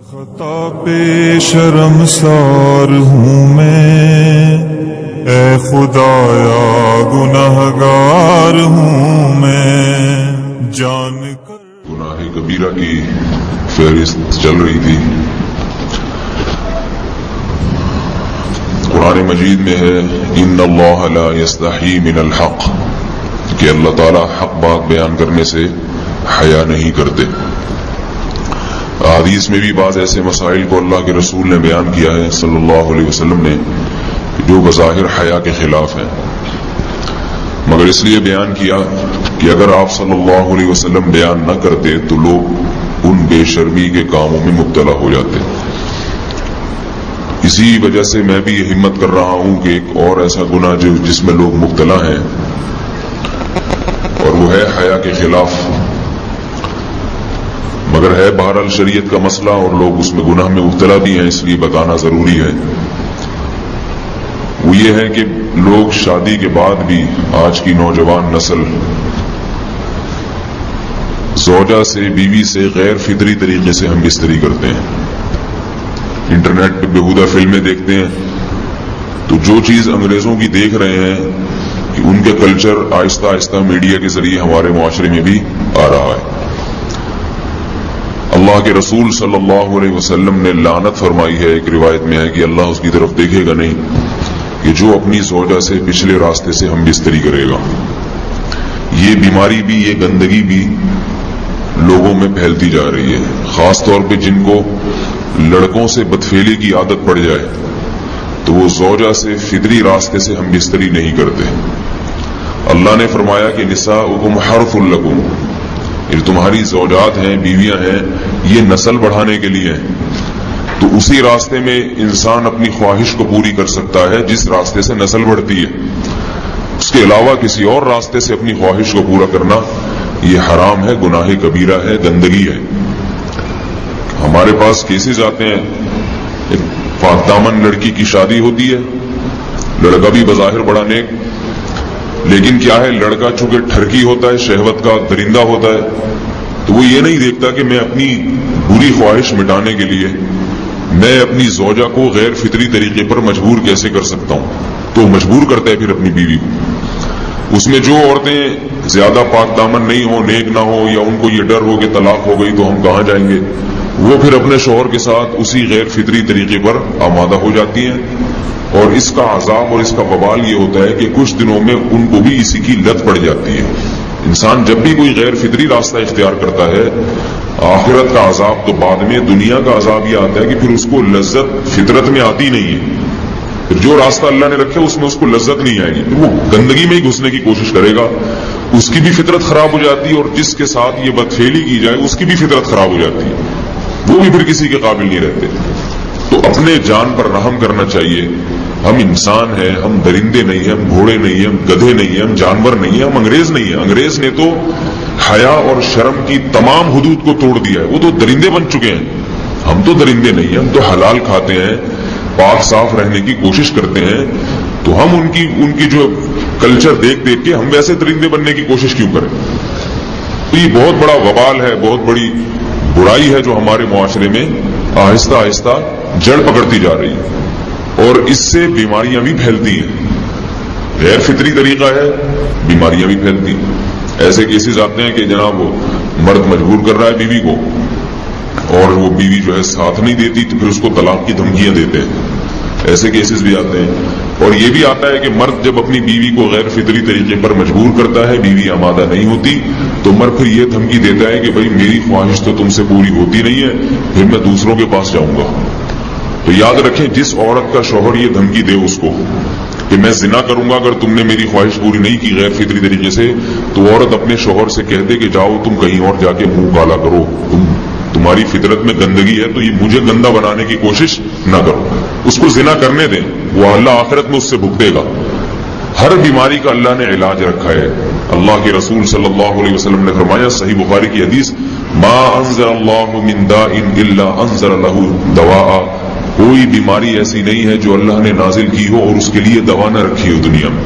خطا پہ شرمسار ہوں میں، اے خدایا گنہگار ہوں میں، جان کر گناہ کبیرہ کی فہرست چل رہی تھی۔ قرآن مجید میں ہے ان اللہ لا یستحی من الحق، کہ اللہ تعالی حق بات بیان کرنے سے حیا نہیں کرتے۔ حدیث میں بھی بعض ایسے مسائل کو اللہ کے رسول نے بیان کیا ہے صلی اللہ علیہ وسلم نے، جو بظاہر حیا کے خلاف ہیں، مگر اس لیے بیان کیا کہ اگر آپ صلی اللہ علیہ وسلم بیان نہ کرتے تو لوگ ان بے شرمی کے کاموں میں مبتلا ہو جاتے۔ اسی وجہ سے میں بھی یہ ہمت کر رہا ہوں کہ ایک اور ایسا گناہ جس میں لوگ مبتلا ہیں، اور وہ ہے حیا کے خلاف، مگر ہے بہرحال شریعت کا مسئلہ اور لوگ اس میں گناہ میں مبتلا بھی ہیں، اس لیے بتانا ضروری ہے۔ وہ یہ ہے کہ لوگ شادی کے بعد بھی، آج کی نوجوان نسل زوجہ سے، بیوی سے غیر فطری طریقے سے ہم بستری کرتے ہیں۔ انٹرنیٹ پہ بیہودہ فلمیں دیکھتے ہیں تو جو چیز انگریزوں کی دیکھ رہے ہیں کہ ان کے کلچر آہستہ آہستہ میڈیا کے ذریعے ہمارے معاشرے میں بھی آ رہا ہے۔ اللہ کے رسول صلی اللہ علیہ وسلم نے لعنت فرمائی ہے، ایک روایت میں ہے کہ اللہ اس کی طرف دیکھے گا نہیں کہ جو اپنی زوجہ سے پچھلے راستے سے ہم بستری کرے گا۔ یہ بیماری بھی، یہ گندگی بھی لوگوں میں پھیلتی جا رہی ہے، خاص طور پہ جن کو لڑکوں سے بدفعلی کی عادت پڑ جائے تو وہ زوجہ سے فطری راستے سے ہم بستری نہیں کرتے۔ اللہ نے فرمایا کہ نساؤکم حرث لکم، یہ تمہاری زوجات ہیں، بیویاں ہیں، یہ نسل بڑھانے کے لیے ہیں۔ تو اسی راستے میں انسان اپنی خواہش کو پوری کر سکتا ہے جس راستے سے نسل بڑھتی ہے، اس کے علاوہ کسی اور راستے سے اپنی خواہش کو پورا کرنا یہ حرام ہے، گناہ کبیرہ ہے، گندگی ہے۔ ہمارے پاس کیسز آتے ہیں، ایک پاک دامن لڑکی کی شادی ہوتی ہے، لڑکا بھی بظاہر بڑا نیک، لیکن کیا ہے، لڑکا چونکہ ٹھرکی ہوتا ہے، شہوت کا درندہ ہوتا ہے، تو وہ یہ نہیں دیکھتا کہ میں اپنی بری خواہش مٹانے کے لیے میں اپنی زوجہ کو غیر فطری طریقے پر مجبور کیسے کر سکتا ہوں، تو مجبور کرتا ہے پھر اپنی بیوی کو۔ اس میں جو عورتیں زیادہ پاک دامن نہیں ہو، نیک نہ ہو، یا ان کو یہ ڈر ہو کہ طلاق ہو گئی تو ہم کہاں جائیں گے، وہ پھر اپنے شوہر کے ساتھ اسی غیر فطری طریقے پر آمادہ ہو جاتی ہیں، اور اس کا عذاب اور اس کا وبال یہ ہوتا ہے کہ کچھ دنوں میں ان کو بھی اسی کی لت پڑ جاتی ہے۔ انسان جب بھی کوئی غیر فطری راستہ اختیار کرتا ہے، آخرت کا عذاب تو بعد میں، دنیا کا عذاب یہ آتا ہے کہ پھر اس کو لذت فطرت میں آتی نہیں ہے، پھر جو راستہ اللہ نے رکھے اس میں اس کو لذت نہیں آئے گی، پھر وہ گندگی میں ہی گھسنے کی کوشش کرے گا، اس کی بھی فطرت خراب ہو جاتی ہے، اور جس کے ساتھ یہ بدفعلی کی جائے اس کی بھی فطرت خراب ہو جاتی ہے، وہ بھی پھر کسی کے قابل نہیں رہتے۔ تو اپنے جان پر رحم کرنا چاہیے۔ ہم انسان ہیں، ہم درندے نہیں ہیں، ہم گھوڑے نہیں ہیں، ہم گدھے نہیں ہیں، ہم جانور نہیں ہیں، ہم انگریز نہیں ہیں۔ انگریز نے تو حیا اور شرم کی تمام حدود کو توڑ دیا ہے، وہ تو درندے بن چکے ہیں۔ ہم تو درندے نہیں ہیں، ہم تو حلال کھاتے ہیں، پاک صاف رہنے کی کوشش کرتے ہیں، تو ہم ان کی جو کلچر دیکھ دیکھ کے ہم ویسے درندے بننے کی کوشش کیوں کریں؟ تو یہ بہت بڑا وبال ہے، بہت بڑی برائی ہے جو ہمارے معاشرے میں آہستہ آہستہ جڑ پکڑتی جا رہی ہے، اور اس سے بیماریاں بھی پھیلتی ہیں۔ غیر فطری طریقہ ہے، بیماریاں بھی پھیلتی ہیں۔ ایسے کیسز آتے ہیں کہ جناب وہ مرد مجبور کر رہا ہے بیوی کو، اور وہ بیوی جو ہے ساتھ نہیں دیتی تو پھر اس کو طلاق کی دھمکیاں دیتے ہیں، ایسے کیسز بھی آتے ہیں۔ اور یہ بھی آتا ہے کہ مرد جب اپنی بیوی کو غیر فطری طریقے پر مجبور کرتا ہے، بیوی آمادہ نہیں ہوتی، تو مرد پھر یہ دھمکی دیتا ہے کہ بھائی میری خواہش تو تم سے پوری ہوتی نہیں ہے، پھر میں دوسروں کے پاس جاؤں گا۔ تو یاد رکھیں، جس عورت کا شوہر یہ دھمکی دے اس کو کہ میں زنا کروں گا اگر تم نے میری خواہش پوری نہیں کی غیر فطری طریقے سے، تو عورت اپنے شوہر سے کہہ دے کہ جاؤ تم کہیں اور جا کے منہ کالا کرو، تمہاری فطرت میں گندگی ہے تو یہ مجھے گندا بنانے کی کوشش نہ کرو، اس کو زنا کرنے دیں، وہ اللہ آخرت میں اس سے بھگتے گا۔ ہر بیماری کا اللہ نے علاج رکھا ہے۔ اللہ کے رسول صلی اللہ علیہ وسلم نے فرمایا، صحیح بخاری کی حدیث، ما انزل اللہ من داء الا انزل له دواء، کوئی بیماری ایسی نہیں ہے جو اللہ نے نازل کی ہو اور اس کے لیے دوا نہ رکھی ہو دنیا میں۔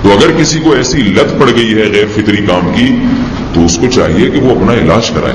تو اگر کسی کو ایسی لت پڑ گئی ہے غیر فطری کام کی، تو اس کو چاہیے کہ وہ اپنا علاج کرائے۔